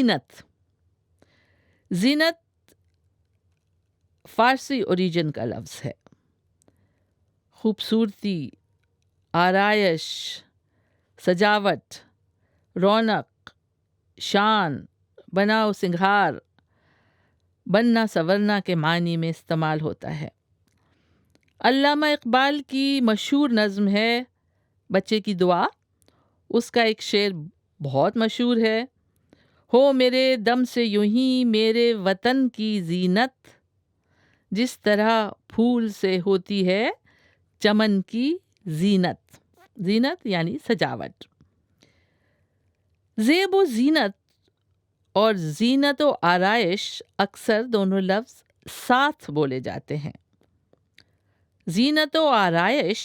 زینت. زینت فارسی origin کا لفظ ہے. خوبصورتی، آرائش، سجاوٹ، رونق، شان، بناؤ سنگھار، بننا سورنا کے معنی میں استعمال ہوتا ہے. علامہ اقبال کی مشہور نظم ہے بچے کی دعا. اس کا ایک شعر بہت مشہور ہے: ہو میرے دم سے یوں ہی میرے وطن کی زینت، جس طرح پھول سے ہوتی ہے چمن کی زینت. زینت یعنی سجاوٹ. زیب و زینت اور زینت و آرائش اکثر دونوں لفظ ساتھ بولے جاتے ہیں. زینت و آرائش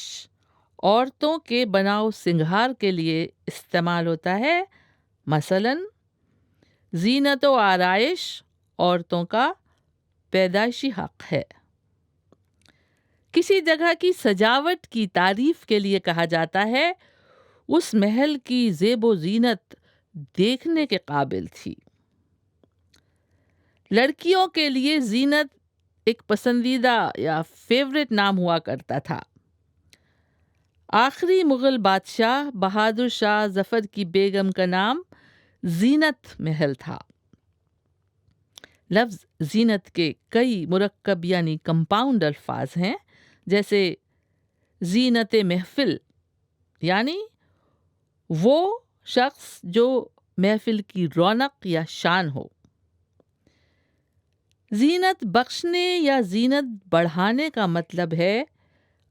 عورتوں کے بناؤ سنگھار کے لیے استعمال ہوتا ہے. مثلاً زینت و آرائش عورتوں کا پیدائشی حق ہے. کسی جگہ کی سجاوٹ کی تعریف کے لیے کہا جاتا ہے اس محل کی زیب و زینت دیکھنے کے قابل تھی. لڑکیوں کے لیے زینت ایک پسندیدہ یا فیوریٹ نام ہوا کرتا تھا. آخری مغل بادشاہ بہادر شاہ ظفر کی بیگم کا نام زینت محل تھا. لفظ زینت کے کئی مرکب یعنی کمپاؤنڈ الفاظ ہیں، جیسے زینت محفل یعنی وہ شخص جو محفل کی رونق یا شان ہو. زینت بخشنے یا زینت بڑھانے کا مطلب ہے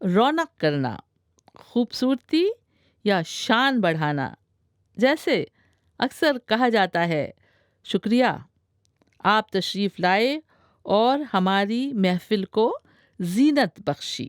رونق کرنا، خوبصورتی یا شان بڑھانا. جیسے اکثر کہا جاتا ہے شکریہ، آپ تشریف لائے اور ہماری محفل کو زینت بخشی.